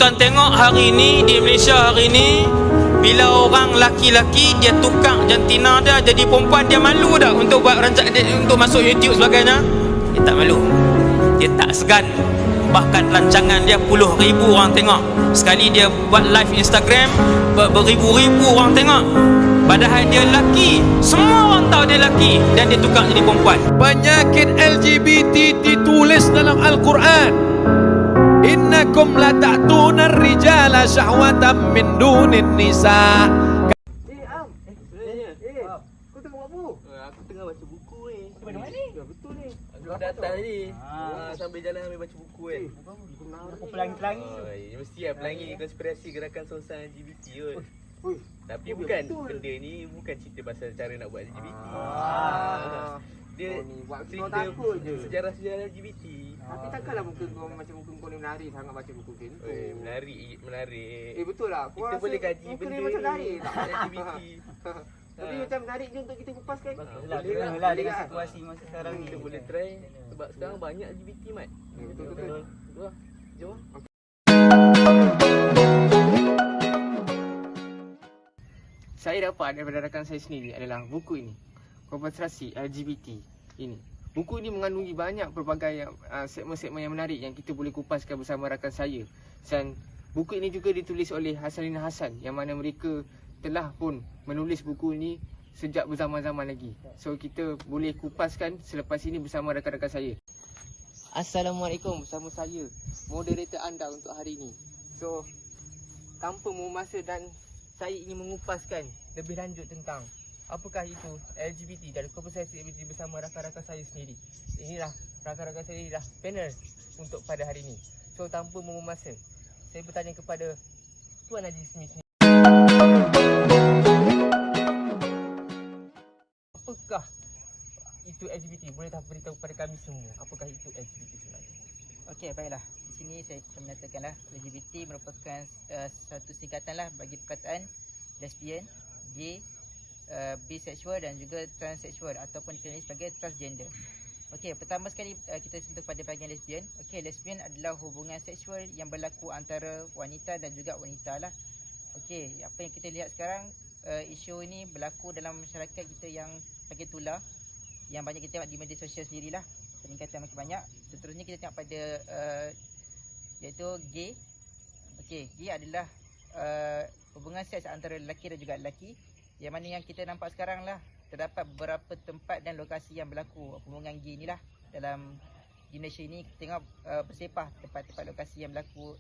tuan tengok hari ni di Malaysia hari ni, bila orang laki-laki dia tukar jantina dia jadi perempuan, dia malu dah untuk buat rancak dia, untuk masuk YouTube sebagainya. Dia tak malu, dia tak segan. Bahkan rancangan dia puluh ribu orang tengok. Sekali dia buat live Instagram, beribu-ribu orang tengok. Padahal dia lelaki, semua orang tahu dia lelaki, dan dia tukar jadi perempuan. Penyakit LGBT ditulis dalam Al-Quran. Innakum la ta'tuna ar-rijala syahwatan min dunin nisa. Kau tengok apa? Aku tengah baca buku ni. Mana mana ni? Ya betul ni. Aku datang tadi. Sambil jalan ambil baca buku kan. Aku pelangi-pelangi. Mesti lah pelangi konspirasi gerakan sosial LGBT kot. Ui. Tapi bukan benda ni bukan cerita pasal cara nak buat LGBT. Dia Ni buat kau cerita takut je. sejarah-sejarah LGBT. Tapi takkanlah muka kau macam muka kau ni menari sangat baca buku macam tu. Menarik. Betul lah. Aku Kita rasa boleh kaji muka benda ni macam ni. menarik tak? LGBT. Tapi macam menarik je untuk kita kupaskan. Boleh lah dengan situasi masa sekarang ni. Kita boleh try sebab sekarang banyak LGBT mat. Betul. Betul lah. Jom lah. Saya dapat daripada rakan saya sendiri adalah buku ini, Konsentrasi LGBT ini. Buku ini mengandungi banyak pelbagai segmen-segmen yang menarik yang kita boleh kupaskan bersama rakan saya. Dan buku ini juga ditulis oleh Hasanina Hassan, yang mana mereka telah pun menulis buku ini sejak berzaman-zaman lagi. So kita boleh kupaskan selepas ini bersama rakan-rakan saya. Assalamualaikum, bersama saya, moderator anda untuk hari ini. So tanpa membuang masa, dan saya ingin mengupaskan lebih lanjut tentang apakah itu LGBT dan konsentrasi LGBT bersama rakan-rakan saya sendiri. Inilah rakan-rakan saya, inilah panel untuk pada hari ini. So tanpa membuang masa, saya bertanya kepada Tuan Haji Smith sendiri. Apakah itu LGBT? Boleh tak beritahu kepada kami semua apakah itu LGBT sebenarnya? Okey, baiklah. Di sini saya akan menyatakanlah LGBT merupakan satu singkatanlah bagi perkataan lesbian, gay, bisexual dan juga transseksual ataupun dikenali sebagai transgender. Okey, pertama sekali kita sentuh pada bahagian lesbian. Okey, lesbian adalah hubungan seksual yang berlaku antara wanita dan juga wanita lah. Okey, apa yang kita lihat sekarang, isu ini berlaku dalam masyarakat kita yang makin tular, yang banyak kita tengok di media sosial sendirilah, peningkatan makin banyak. Seterusnya kita tengok pada iaitu gay. Okey, gay adalah hubungan seks antara lelaki dan juga lelaki, yang mana yang kita nampak sekarang lah, terdapat beberapa tempat dan lokasi yang berlaku hubungan gay ni lah dalam di Malaysia ini. Kita tengok bersepah tempat-tempat lokasi yang berlaku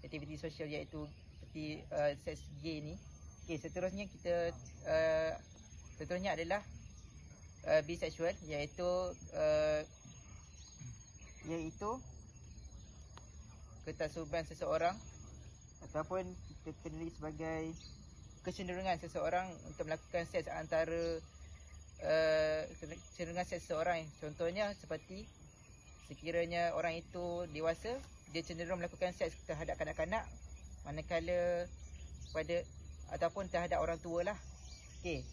aktiviti sosial iaitu seperti seks gay ni. Okey, seterusnya kita seterusnya adalah bisexual, iaitu ketaksuban seseorang ataupun kita kenali sebagai kecenderungan seseorang untuk melakukan seks antara kecenderungan seks seseorang. Contohnya seperti sekiranya orang itu dewasa, dia cenderung melakukan seks terhadap kanak-kanak, manakala pada ataupun terhadap orang tua lah. Okey.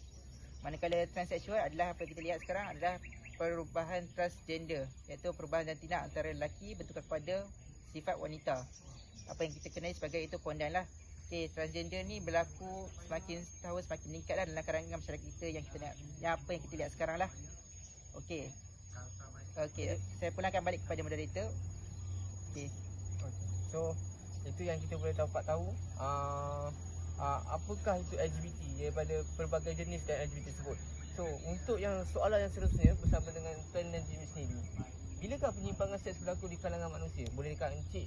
Manakala transseksual adalah apa yang kita lihat sekarang adalah perubahan transgender, iaitu perubahan jantina antara lelaki bertukar kepada sifat wanita. Apa yang kita kenali sebagai itu pondan lah. Okey, transgender ni berlaku semakin tahun semakin meningkat lah dalam kalangan masyarakat kita yang kita lihat, yang apa yang kita lihat sekarang lah. Okey. Okey, saya pulangkan balik kepada moderator. Okey. So itu yang kita boleh dapat tahu apakah itu LGBT daripada pelbagai jenis dan LGBT tersebut. So untuk yang soalan yang seterusnya bersama dengan Tuan Najmi sendiri, bilakah penyimpangan seks berlaku di kalangan manusia? Bolehkah Encik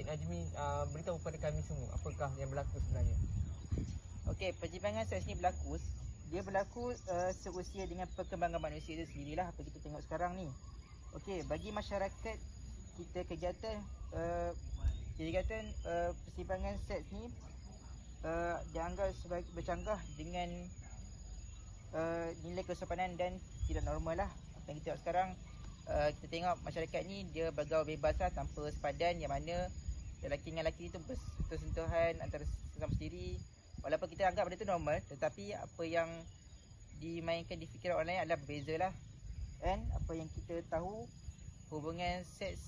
Najmi beritahu kepada kami semua apakah yang berlaku sebenarnya? Okey, penyimpangan seks ni berlaku, dia berlaku seusia dengan perkembangan manusia itu sendirilah, apa kita tengok sekarang ni. Okey, bagi masyarakat kita, kegiatan persimpangan seks ni dianggap sebagai bercanggah dengan nilai kesopanan dan tidak normal lah. Apa yang kita tengok sekarang, kita tengok masyarakat ni dia bergaul bebas lah, tanpa sepadan, yang mana lelaki dengan lelaki tu bersentuhan antara sesama sendiri. Walaupun kita anggap benda tu normal, tetapi apa yang dimainkan di fikiran orang lain adalah berbeza lah. Dan apa yang kita tahu, hubungan seks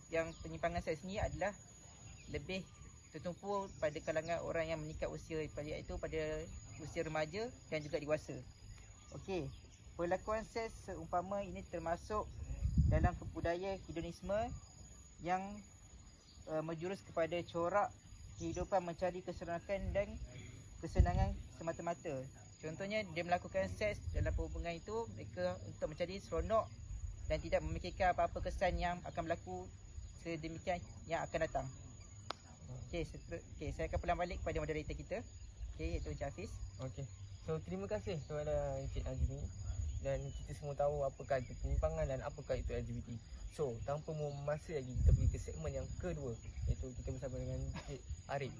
yang penyimpangan seks ni adalah lebih tertumpu pada kalangan orang yang meningkat usia, iaitu pada usia remaja dan juga dewasa. Okey, perlakuan seks seumpama ini termasuk dalam budaya hedonisme yang menjurus kepada corak kehidupan mencari keseronokan dan kesenangan semata-mata. Contohnya, dia melakukan seks dalam perhubungan itu mereka untuk mencari seronok dan tidak memikirkan apa-apa kesan yang akan berlaku sedemikian yang akan datang. Okey, saya akan pulang balik kepada moderator kita. Okey, iaitu Encik Hafiz. Okey. So terima kasih kepada Encik Azmi, dan kita semua tahu apakah itu penyimpangan dan apakah itu LGBT. So tanpa membuang masa lagi, kita pergi ke segmen yang kedua, iaitu kita bersama dengan Encik Arif.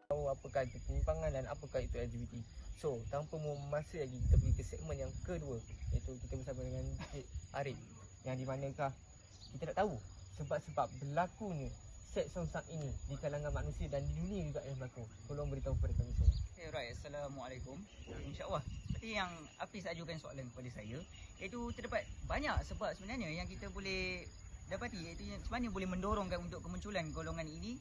Tahu apakah itu penyimpangan dan apakah itu LGBT. So tanpa membuang masa lagi, kita pergi ke segmen yang kedua, iaitu kita bersama dengan Encik Arif, yang di manakah kita nak tahu sebab-sebab berlakunya seks songsang ini di kalangan manusia dan di dunia juga yang berlaku. Tolong beritahu kepada kami semua. Right, Assalamualaikum. InsyaAllah, seperti yang Hafiz ajukan soalan kepada saya, iaitu terdapat banyak sebab sebenarnya yang kita boleh dapati, iaitu yang sebenarnya boleh mendorongkan untuk kemunculan golongan ini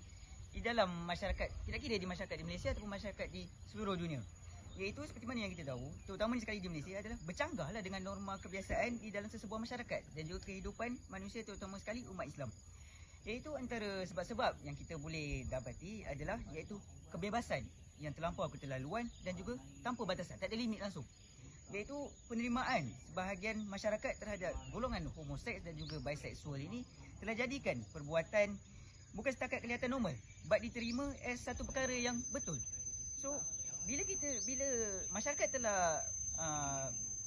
di dalam masyarakat, tidak kira di masyarakat di Malaysia ataupun masyarakat di seluruh dunia. Iaitu seperti mana yang kita tahu, terutama sekali di Malaysia, adalah bercanggahlah dengan norma kebiasaan di dalam sesebuah masyarakat dan juga kehidupan manusia, terutama sekali umat Islam. Iaitu antara sebab-sebab yang kita boleh dapati adalah iaitu kebebasan yang terlampau keterlaluan dan juga tanpa batasan, tak ada limit langsung. Iaitu penerimaan sebahagian masyarakat terhadap golongan homoseks dan juga biseksual ini telah jadikan perbuatan bukan setakat kelihatan normal, but diterima as satu perkara yang betul. So bila masyarakat telah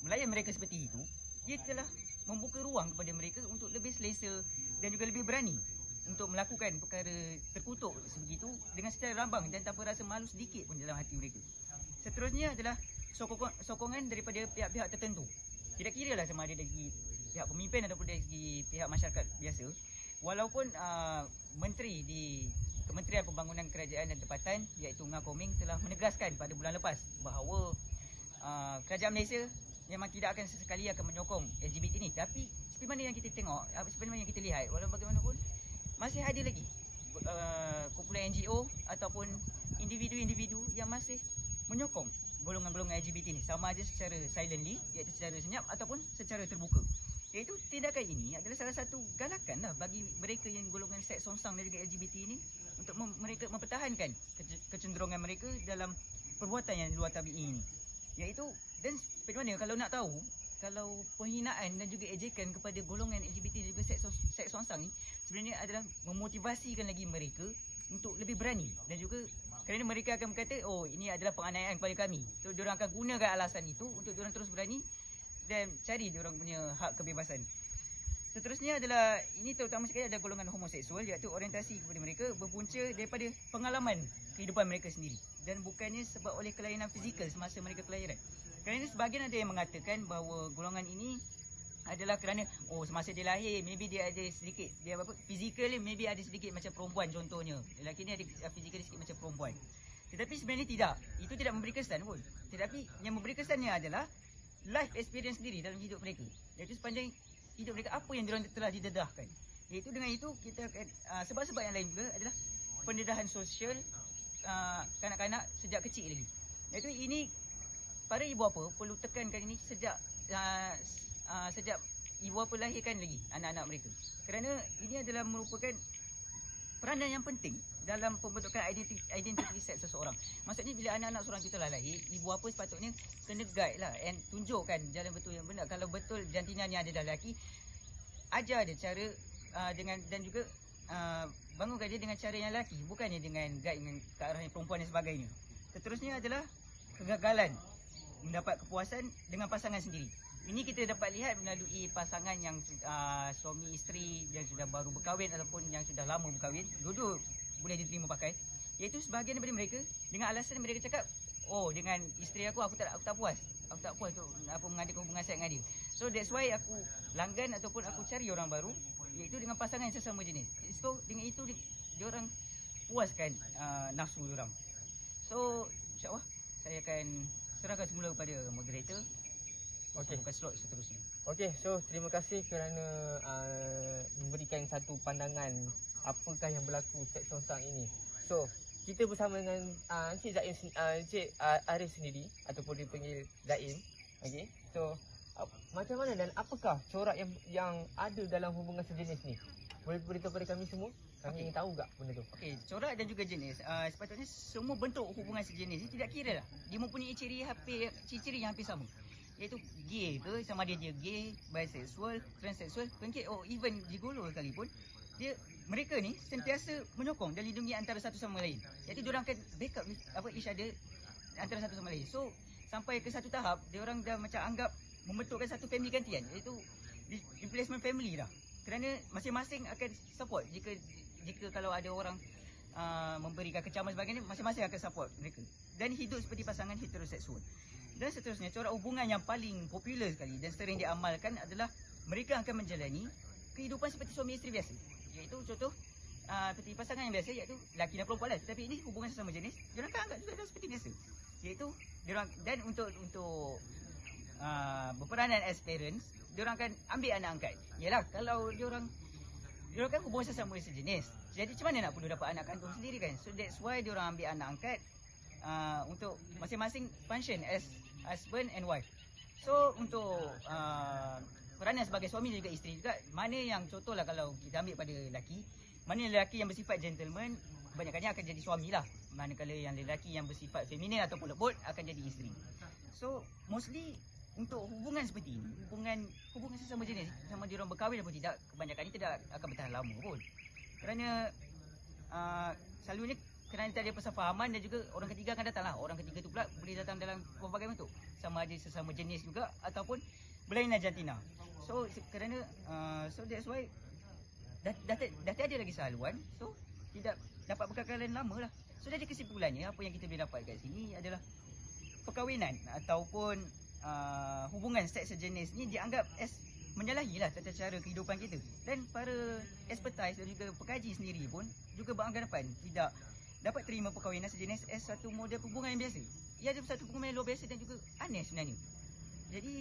melayan mereka seperti itu, dia telah membuka ruang kepada mereka untuk lebih selesa dan juga lebih berani untuk melakukan perkara terkutuk sebegitu dengan secara rambang dan tanpa rasa malu sedikit pun dalam hati mereka. Seterusnya adalah sokongan daripada pihak-pihak tertentu. Tidak kira lah sama ada dari pihak pemimpin ataupun dari segi pihak masyarakat biasa. Walaupun menteri di Kementerian Pembangunan Kerajaan dan Tempatan, iaitu Ngah Koming, telah menegaskan pada bulan lepas bahawa kerajaan Malaysia memang tidak akan sesekali akan menyokong LGBT ni. Tapi seperti mana yang kita tengok, seperti mana yang kita lihat, walau bagaimanapun masih ada lagi kumpulan NGO ataupun individu-individu yang masih menyokong golongan-golongan LGBT ni, sama ada secara silently, iaitu secara senyap, ataupun secara terbuka. Iaitu tindakan ini adalah salah satu galakan lah bagi mereka yang golongan seks songsang dan juga LGBT ini untuk mereka mempertahankan kecenderungan mereka dalam perbuatan yang luar tabi'i ini. Iaitu, dan seperti mana kalau nak tahu, kalau penghinaan dan juga ejekan kepada golongan LGBT dan juga seks songsang ni sebenarnya adalah memotivasikan lagi mereka untuk lebih berani, dan juga kerana mereka akan berkata, oh ini adalah penganiayaan kepada kami. So diorang akan gunakan alasan itu untuk diorang terus berani dan cari diorang punya hak kebebasan. Seterusnya adalah, ini terutama sekali ada golongan homoseksual, iaitu orientasi kepada mereka berpunca daripada pengalaman kehidupan mereka sendiri dan bukannya sebab oleh kelainan fizikal semasa mereka kelahiran. Kerana sebahagian ada yang mengatakan bahawa golongan ini adalah kerana semasa dia lahir maybe dia ada sedikit, dia physically maybe ada sedikit macam perempuan, contohnya lelaki ni ada physically sedikit macam perempuan. Tetapi sebenarnya tidak, itu tidak memberi kesan pun. Tetapi yang memberi kesannya adalah life experience sendiri dalam hidup mereka, iaitu sepanjang hidup mereka apa yang diorang telah didedahkan. Iaitu dengan itu kita akan sebab-sebab yang lain juga adalah pendedahan sosial kanak-kanak sejak kecil lagi. Iaitu ini para ibu bapa perlu tekankan ini sejak ibu bapa lahirkan lagi anak-anak mereka. Kerana ini adalah merupakan peranan yang penting dalam pembentukan identiti seks seseorang. Maksudnya bila anak-anak seorang itu telah lahir, ibu bapa sepatutnya kena guide lah and tunjukkan jalan betul yang benar. Kalau betul jantina ni adalah lelaki, ajar dia cara dengan dan juga bangunkan dia dengan cara yang lelaki, bukannya dengan guide dengan ke arah yang perempuan dan sebagainya. Seterusnya adalah kegagalan mendapat kepuasan dengan pasangan sendiri. Ini kita dapat lihat melalui pasangan yang suami isteri yang sudah baru berkahwin ataupun yang sudah lama berkahwin, dua-dua boleh diterima pakai. Iaitu sebahagian daripada mereka dengan alasan mereka cakap, dengan isteri aku tak puas. Aku tak puas untuk mengadakan hubungan seks dengan dia. So that's why aku langgan ataupun aku cari orang baru, iaitu dengan pasangan yang sesama jenis. So dengan itu diorang puaskan nafsu diorang. So insyaAllah saya akan serahkan semula kepada moderator. Okey. Bukan slot seterusnya. Okey, so terima kasih kerana memberikan satu pandangan apakah yang berlaku seks sontak ini. So, kita bersama dengan Encik Zaim, Encik Arif sendiri ataupun dipanggil Zaim. Okey. So, macam mana dan apakah corak yang ada dalam hubungan sejenis ni? Boleh beritahu kepada kami semua? Kami ingin tahu tak benda tu? Okey, corak dan juga jenis. Sepatutnya semua bentuk hubungan sejenis ni tidak kira lah. Dia mempunyai ciri-ciri yang hampir sama. Iaitu gay ke, sama ada dia gay, bisexual, transseksual, pengkit, even gigolo sekalipun, mereka ni sentiasa menyokong dan lindungi antara satu sama lain. Iaitu diorang akan backup each other antara satu sama lain. So, sampai ke satu tahap, diorang dah macam anggap membentukkan satu family gantian, iaitu replacement family dah. Kerana masing-masing akan support jika kalau ada orang memberikan kecaman sebagainya, masing-masing akan support mereka. Dan hidup seperti pasangan heteroseksual. Dan seterusnya, corak hubungan yang paling popular sekali dan sering diamalkan adalah mereka akan menjalani kehidupan seperti suami isteri biasa. Iaitu contoh seperti pasangan yang biasa, iaitu lelaki dan perempuan lah. Tetapi ini hubungan sesama jenis, diorang akan anggap juga seperti biasa. Iaitu diorang, dan untuk berperanan as parents, diorang akan ambil anak angkat. Yalah, kalau diorang kan hubungan sesama sejenis, jadi macam mana nak perlu dapat anak kandung sendiri kan? So that's why diorang ambil anak angkat untuk masing-masing function as husband and wife. So untuk peranan sebagai suami dan juga isteri juga, mana yang contohlah kalau kita ambil pada lelaki, mana lelaki yang bersifat gentleman, kebanyakannya akan jadi suami lah. Manakala yang lelaki yang bersifat feminin ataupun lembut akan jadi isteri. So mostly untuk hubungan seperti ini, hubungan sesama jenis, sama diorang berkahwin ataupun tidak, kebanyakannya tidak akan bertahan lama pun. Kerana selalunya kerana tak ada persefahaman dan juga orang ketiga akan datang lah. Orang ketiga tu pula boleh datang dalam pelbagai bentuk. Sama ada sesama jenis juga ataupun berlainan jantina. So kerana so that's why dah tiada lagi sehaluan. So tidak dapat berkekalan lama lah. So dari kesimpulannya, apa yang kita boleh dapat kat sini adalah perkahwinan ataupun hubungan seks sejenis ni dianggap as menyalahilah tata cara kehidupan kita. Dan para expertise dan juga pekaji sendiri pun juga beranggapan tidak dapat terima perkahwinan sejenis as satu model hubungan yang biasa. Ia ada satu hubungan yang luar biasa dan juga aneh sebenarnya. Jadi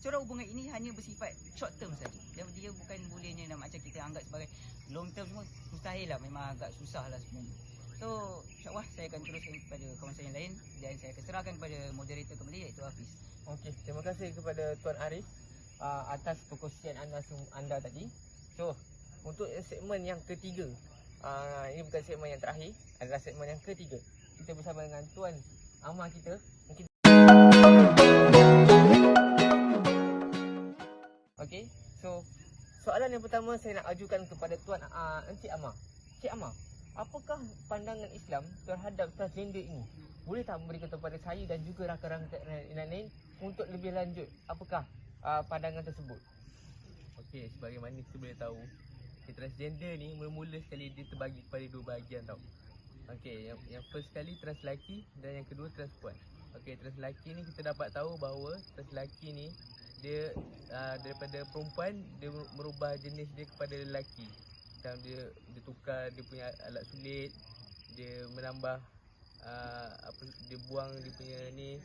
corak hubungan ini hanya bersifat short term saja. Dan dia bukan bolehnya nak macam kita anggap sebagai long term semua. Mustahil lah, memang agak susah lah sebenarnya. So insyaAllah saya akan teruskan kepada kawan saya yang lain dan saya akan serahkan kepada moderator kembali, iaitu Hafiz. Okey, terima kasih kepada Tuan Arif atas perkongsian anda tadi. So untuk segmen yang ketiga, ini bukan segmen yang terakhir, adalah segmen yang ketiga. Kita bersama dengan Tuan Amar kita. Mungkin okey, so soalan yang pertama saya nak ajukan kepada Tuan Encik Amar. Encik Amar, apakah pandangan Islam terhadap transgender ini? Boleh tak memberikan kepada saya dan juga rakan-rakan lain untuk lebih lanjut, apakah pandangan tersebut? Okey, sebagaimana kita boleh tahu, transgender ni mula-mula sekali dia terbagi kepada dua bahagian tau. Okey, yang first sekali trans lelaki dan yang kedua trans perempuan. Okey, trans lelaki ni kita dapat tahu bahawa trans lelaki ni dia daripada perempuan dia merubah jenis dia kepada lelaki. Macam dia tukar dia punya alat sulit, dia menambah dia buang dia punya ni,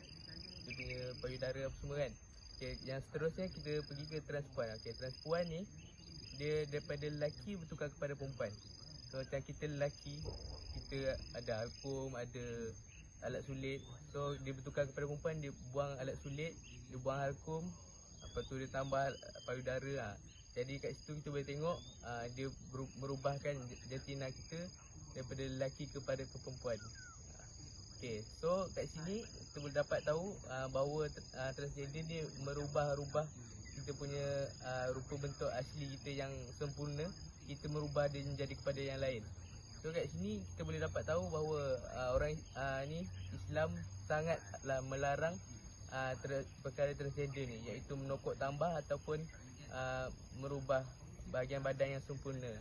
dia punya payudara apa semua kan. Okey, yang seterusnya kita pergi ke trans perempuan. Okey, trans perempuan ni dia daripada lelaki bertukar kepada perempuan. So macam kita lelaki, kita ada alkum, ada alat sulit. So dia bertukar kepada perempuan, dia buang alat sulit, dia buang alkum, lepas tu dia tambah payudara. Jadi kat situ kita boleh tengok dia merubahkan jantina kita daripada lelaki kepada perempuan. Okey, so kat sini kita boleh dapat tahu bahawa transgender ni merubah-rubah kita punya rupa bentuk asli kita yang sempurna, kita merubah dia menjadi kepada yang lain. So kat sini kita boleh dapat tahu bahawa orang ni Islam sangatlah melarang perkara transgender ni, iaitu menokok tambah ataupun merubah bahagian badan yang sempurna.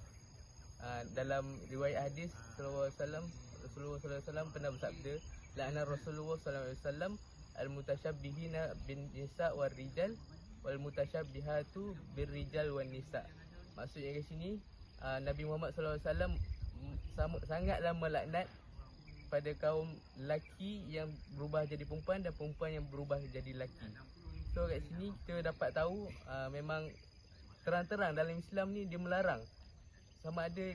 Dalam riwayat hadis Rasulullah SAW pernah bersabda, la'ana Rasulullah SAW al-mutasyabbihina bin nisa' wal rijal wal mutasyabbihatu bir rijal wan nisa'. Maksudnya kat sini Nabi Muhammad SAW sangatlah melaknat pada kaum lelaki yang berubah jadi perempuan dan perempuan yang berubah jadi lelaki. So kat sini kita dapat tahu memang terang-terang dalam Islam ni dia melarang. Sama ada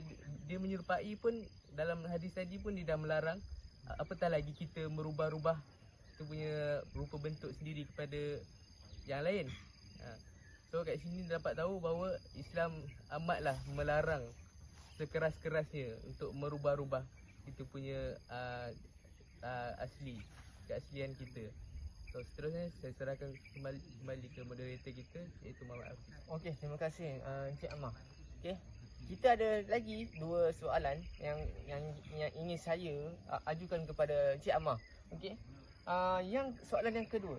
dia menyerupai pun dalam hadis tadi pun dia dah melarang. Apatah lagi kita merubah-rubah kita punya rupa bentuk sendiri kepada yang lain. So kat sini dapat tahu bahawa Islam amatlah melarang sekeras-kerasnya untuk merubah-rubah kita punya keaslian kita. So seterusnya saya serahkan kembali ke moderator kita, iaitu Muhammad Hafiz. Okey, terima kasih Encik Amar. Okey. Kita ada lagi 2 soalan yang ingin saya ajukan kepada Encik Amar. Okey. Yang soalan yang kedua.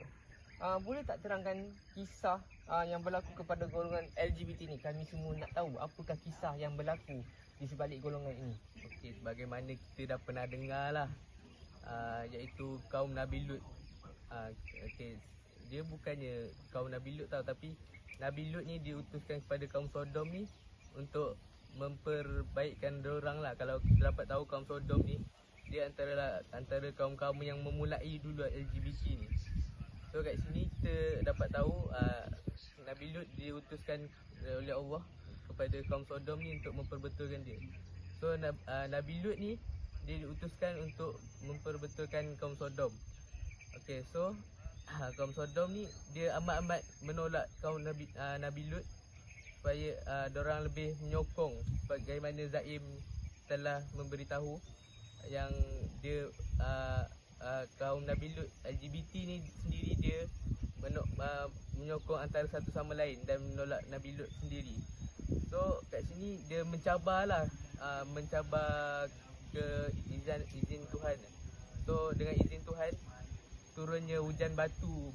Boleh tak terangkan kisah yang berlaku kepada golongan LGBT ni? Kami semua nak tahu apakah kisah yang berlaku di sebalik golongan ini. Okey, sebagaimana kita dah pernah dengar lah, iaitu kaum Nabi Lut. Okey, dia bukannya kaum Nabi Lut tau, tapi Nabi Lut ni diutuskan kepada kaum Sodom ni untuk memperbaikkan diorang lah. Kalau kita dapat tahu kaum Sodom ni, dia antara kaum-kaum yang memulai dulu LGBT ni. So kat sini kita dapat tahu Nabi Lut diutuskan oleh Allah kepada kaum Sodom ni untuk memperbetulkan dia. So Nabi Lut ni dia diutuskan untuk memperbetulkan kaum Sodom. Okey, so kaum Sodom ni dia amat-amat menolak kaum Nabi Lut supaya diorang lebih menyokong, bagaimana Zaim telah memberitahu yang dia kaum Nabi Lut LGBT ni sendiri dia menyokong antara satu sama lain dan menolak Nabi Lut sendiri. So kat sini dia mencabar ke izin Tuhan. So dengan izin Tuhan turunnya hujan batu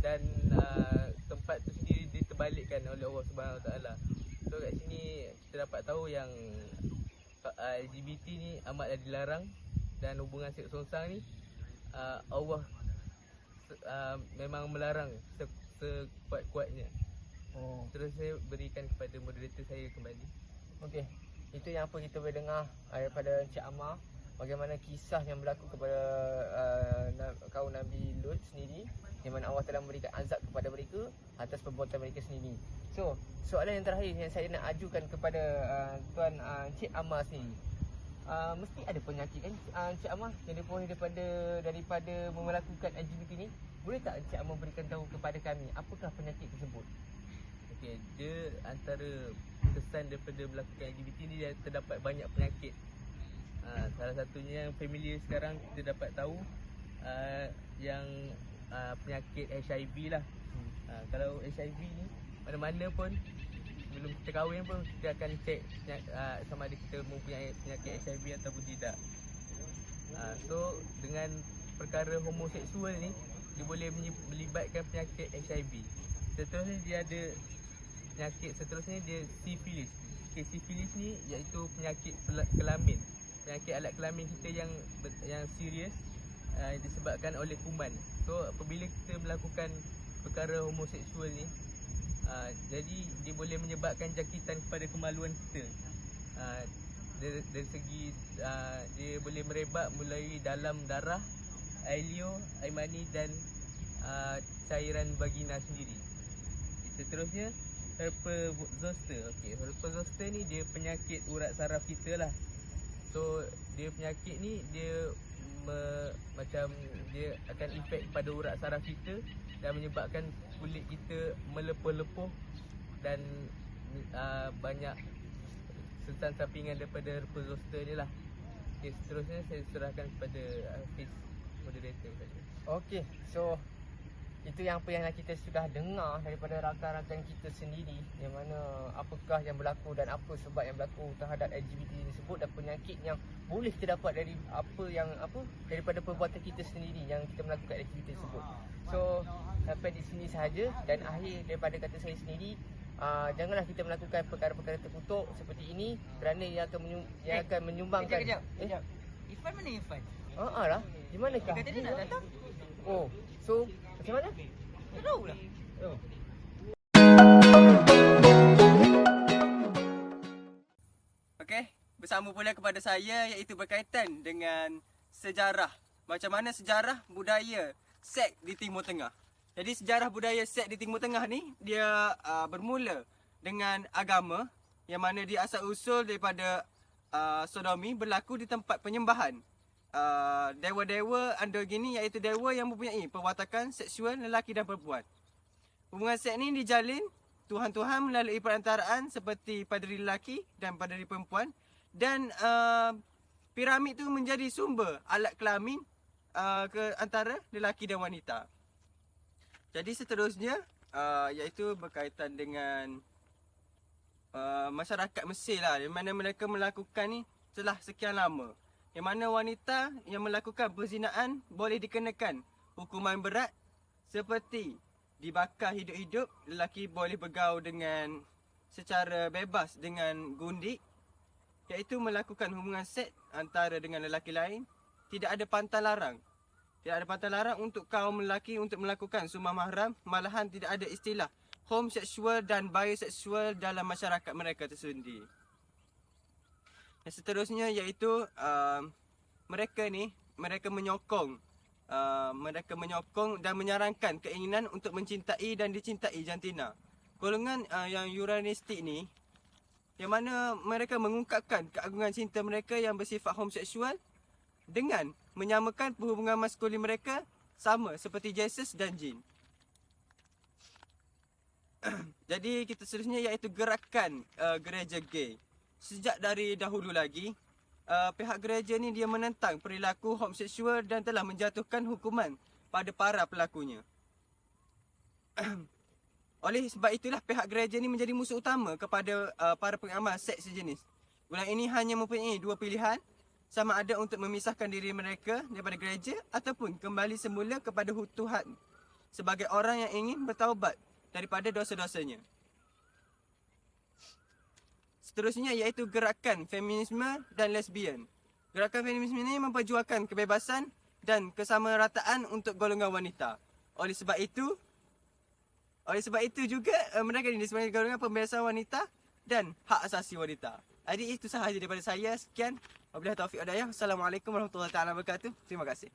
dan tempat tu sendiri diterbalikkan oleh Allah Subhanahu Wa Taala. So kat sini kita dapat tahu yang LGBT ni amatlah dilarang, dan hubungan seks songsang ni Allah memang melarang sekuat-kuatnya. Terus saya berikan kepada moderator saya kembali. Okey. Itu yang apa kita boleh dengar daripada Encik Amar, bagaimana kisah yang berlaku kepada kaum Nabi Lut sendiri, di mana Allah telah memberikan azab kepada mereka atas perbuatan mereka sendiri. So, soalan yang terakhir yang saya nak ajukan kepada Tuan Encik Amar sendiri. Mesti ada penyakit kan Encik Amar yang diperoleh daripada melakukan LGBT ni. Boleh tak Encik Amar berikan tahu kepada kami apakah penyakit tersebut? Okey, dia antara kesan daripada melakukan LGBT ni, dia terdapat banyak penyakit. Salah satunya yang familiar sekarang kita dapat tahu yang penyakit HIV lah. Kalau HIV ni mana-mana pun sebelum kita kahwin pun kita akan cek sama ada kita mempunyai penyakit HIV ataupun tidak. So dengan perkara homoseksual ni, dia boleh melibatkan penyakit HIV. Seterusnya dia ada penyakit seterusnya dia sifilis. Okay, sifilis ni iaitu penyakit kelamin. Penyakit alat kelamin kita yang serius disebabkan oleh kuman. So apabila kita melakukan perkara homoseksual ni, jadi dia boleh menyebabkan jangkitan kepada kemaluan kita. Dari segi dia boleh merebak melalui dalam darah, air liur, air mani dan cairan vagina sendiri. Seterusnya herpes zoster. Okey, herpes zoster ni dia penyakit urat saraf kita lah. So dia penyakit ni dia macam dia akan efek pada urat saraf kita dan menyebabkan kulit kita melepuh-lepuh dan banyak serta sampingan daripada herpes zoster ni lah. Okay, seterusnya saya serahkan kepada Hafiz, moderator tadi. Okey, so itu yang apa yang kita sudah dengar daripada rakan-rakan kita sendiri, yang mana apakah yang berlaku dan apa sebab yang berlaku terhadap LGBT tersebut dan penyakit yang boleh kita dapat daripada perbuatan kita sendiri yang kita melakukan aktiviti tersebut. So sampai di sini sahaja, dan akhir daripada kata saya sendiri, janganlah kita melakukan perkara-perkara terkutuk seperti ini kerana ia akan menyumbangkan. Kejap. Irfan mana Irfan? Lah, di manakah? Dia kata dia nak datang. Oh, so macam mana? Tak tahu lah. Oh. Okey, bersama pula kepada saya iaitu berkaitan dengan sejarah. Macam mana sejarah budaya seks di Timur Tengah. Jadi sejarah budaya seks di Timur Tengah ni dia bermula dengan agama yang mana dia asal usul daripada sodomi berlaku di tempat penyembahan dewa-dewa androgini, iaitu dewa yang mempunyai perwatakan seksual lelaki dan perempuan. Hubungan seks ni dijalin Tuhan-Tuhan melalui perantaraan seperti paderi lelaki dan paderi perempuan, dan piramid tu menjadi sumber alat kelamin ke antara lelaki dan wanita. Jadi seterusnya iaitu berkaitan dengan masyarakat Mesir lah, di mana mereka melakukan ni telah sekian lama. Yang mana wanita yang melakukan perzinaan boleh dikenakan hukuman berat seperti dibakar hidup-hidup, lelaki boleh bergaul dengan secara bebas dengan gundik, iaitu melakukan hubungan seks antara dengan lelaki lain. Tidak ada pantang larang. Tidak ada pantang larang untuk kaum lelaki untuk melakukan sumpah mahram. Malahan tidak ada istilah homoseksual dan biseksual dalam masyarakat mereka tersendiri. Yang seterusnya iaitu mereka menyokong dan menyarankan keinginan untuk mencintai dan dicintai jantina. Golongan yang Uranistik ni, yang mana mereka mengungkapkan keagungan cinta mereka yang bersifat homoseksual dengan menyamakan perhubungan maskulin mereka sama seperti Jesus dan jin. Jadi kita seterusnya iaitu gerakan gereja gay. Sejak dari dahulu lagi, pihak gereja ni dia menentang perilaku homoseksual dan telah menjatuhkan hukuman pada para pelakunya. Oleh sebab itulah pihak gereja ni menjadi musuh utama kepada para pengamal seks sejenis. Golongan ini hanya mempunyai dua pilihan, sama ada untuk memisahkan diri mereka daripada gereja ataupun kembali semula kepada Tuhan sebagai orang yang ingin bertaubat daripada dosa-dosanya. Seterusnya iaitu gerakan feminisme dan lesbian. Gerakan feminisme ini memperjuangkan kebebasan dan kesamarataan untuk golongan wanita. Oleh sebab itu juga mereka ini sebagai golongan pembebasan wanita dan hak asasi wanita. Jadi itu sahaja daripada saya. Sekian. Wabillahi taufiq wal hidayah. Assalamualaikum warahmatullahi wabarakatuh. Terima kasih.